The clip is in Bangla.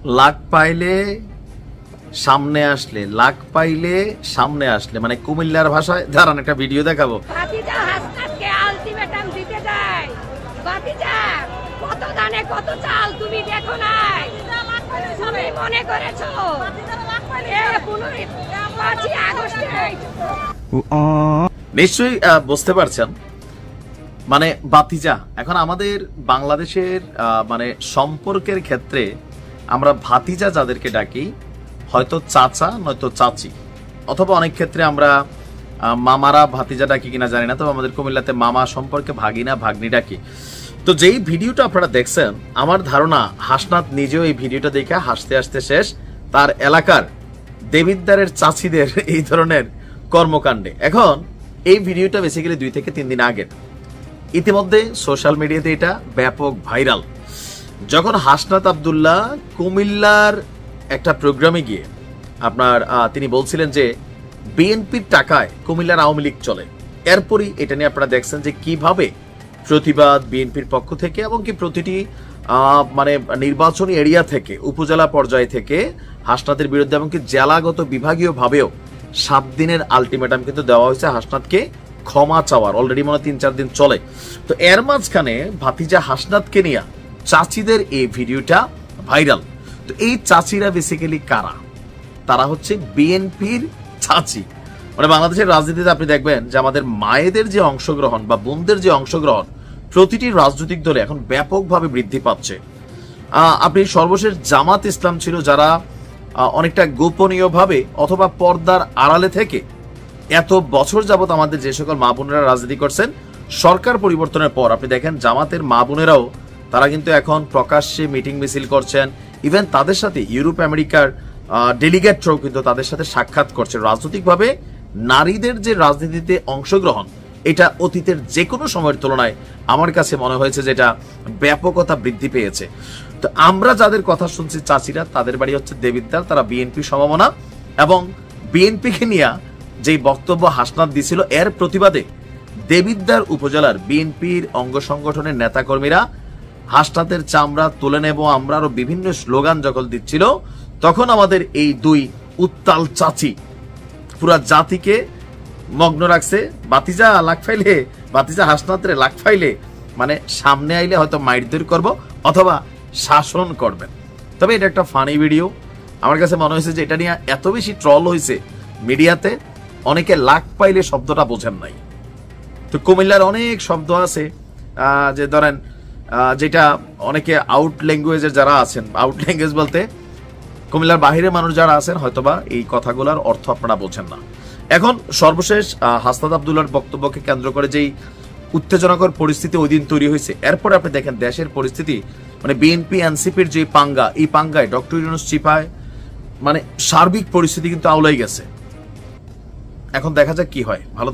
লাখ পাইলে সামনে আসলে, লাখ পাইলে সামনে আসলে, মানে কুমিল্লার ভাষায় দাঁড়ান একটা ভিডিও দেখাবো। ভাতিজা হাসনাতকে আলটিমেটাম দিতে যায়। ভাতিজা কত দানে কত চাল তুমি দেখো নাই, তুমি মনে করেছো নিশ্চয়ই বুঝতে পারছেন। মানে ভাতিজা, এখন আমাদের বাংলাদেশের মানে সম্পর্কের ক্ষেত্রে আমরা ভাতিজা যাদেরকে ডাকি, হয়তো চাচা নয়তো চাচি, অথবা অনেক ক্ষেত্রে আমরা মামারা ভাতিজা ডাকি কিনা জানি না, তবে আমাদের কুমিল্লাতে মামা সম্পর্কে ভাগিনা ভাগ্নি ডাকি। তো যেই ভিডিওটা আপনারা দেখছেন, আমার ধারণা হাসনাত নিজেও এই ভিডিওটা দেখে হাসতে হাসতে শেষ তার এলাকার দেবিদ্দারের চাচিদের এই ধরনের কর্মকাণ্ডে। এখন এই ভিডিওটা বেসিক্যালি 2 থেকে 3 দিন আগের, ইতিমধ্যে সোশ্যাল মিডিয়াতে এটা ব্যাপক ভাইরাল। যখন হাসনাত আব্দুল্লাহ কুমিল্লার একটা প্রোগ্রামে গিয়ে আপনার তিনি বলছিলেন যে বিএনপির টাকায় কুমিল্লার আওয়ামী লীগ চলে, এরপরই এটা নিয়ে আপনারা দেখছেন যে কিভাবে প্রতিবাদ বিএনপির পক্ষ থেকে এবং কি প্রতিটি মানে নির্বাচনী এরিয়া থেকে উপজেলা পর্যায় থেকে হাসনাতের বিরুদ্ধে এমনকি জেলাগত বিভাগীয় ভাবেও 7 দিনের আলটিমেটাম কিন্তু দেওয়া হয়েছে হাসনাতকে ক্ষমা চাওয়ার। অলরেডি মনে 3-4 দিন চলে। তো এর মাঝখানে ভাতিজা হাসনাতকে নিয়ে চাচিদের এই ভিডিওটা ভাইরাল। তো এই চাচিরা বেসিক্যালি কারা? তারা হচ্ছে বিএনপির চাচি। মানে বাংলাদেশের রাজনীতিতে আপনি দেখবেন যে আমাদের মায়েদের যে অংশগ্রহণ বা বোনদের যে অংশগ্রহণ প্রতিটি রাজনৈতিক দলে এখন ব্যাপকভাবে বৃদ্ধি পাচ্ছে। আপনি সর্বশেষ জামাত ইসলাম ছিল যারা অনেকটা গোপনীয়ভাবে অথবা পর্দার আড়ালে থেকে এত বছর যাবত আমাদের যে সকল মা বোনেরা রাজনীতি করছেন, সরকার পরিবর্তনের পর আপনি দেখেন জামাতের মা বোনেরাও তারা কিন্তু এখন প্রকাশ্যে মিটিং মিছিল করছেন। ইভেন তাদের সাথে ইউরোপ আমেরিকার ডেলিগেটরাও কিন্তু তাদের সাথে সাক্ষাৎ করছে। রাজনৈতিকভাবে নারীদের যে রাজনীতিতে অংশগ্রহণ, এটা অতীতের যে কোনো সময়ের তুলনায় আমার কাছে মনে হয়েছে যে এটা ব্যাপকতা বৃদ্ধি পেয়েছে। তো আমরা যাদের কথা শুনছি চাচিরা, তাদের বাড়ি হচ্ছে দেবিদ্দার, তারা বিএনপি সমমনা এবং বিএনপিকে নিয়ে যে বক্তব্য হাসনাত দিছিল এর প্রতিবাদে দেবিদ্দার উপজেলার বিএনপির অঙ্গ সংগঠনের নেতাকর্মীরা হাসনাতের চামড়া তুলে নেব আমরা আরো বিভিন্ন স্লোগান যখন দিচ্ছিল, তখন আমাদের এই 2 উত্তাল চাচি পুরা জাতিকে মগ্ন রাখছে। বাতিজা লাখ ফাইলে, বাতিজা হাসনাতরে লাখ ফাইলে, মানে সামনে আইলে হয়তো মাইরদের করব অথবা শাসন করবেন। তবে এটা একটা ফানি ভিডিও। আমার কাছে মনে হয়েছে যে এটা নিয়ে এত বেশি ট্রল হয়েছে মিডিয়াতে, অনেকে লাখ পাইলে শব্দটা বোঝেন নাই। তো কুমিল্লার অনেক শব্দ আছে যে ধরেন যেটা অনেকে আউট ল্যাঙ্গুয়েজের যারা আছেন, আউট ল্যাঙ্গুয়েজ বলতে কুমিল্লার বাহিরে মানুষ যারা আছেন হয়তোবা এই কথাগুলোর অর্থ আপনারা বোঝেন না। এখন সর্বশেষ হাসনাত আব্দুল্লাহর বক্তব্যকে কেন্দ্র করে যেই উত্তেজনাকর পরিস্থিতি ওই দিন তৈরি হয়েছে, এরপরে আপনি দেখেন দেশের পরিস্থিতি, মানে বিএনপি এনসিপির যে পাঙ্গা, এই পাঙ্গায় ডক্টর ইউনূস চিপায়, মানে সার্বিক পরিস্থিতি কিন্তু আউলাই গেছে। এখন দেখা যাক কি হয়। ভালো থাকবে।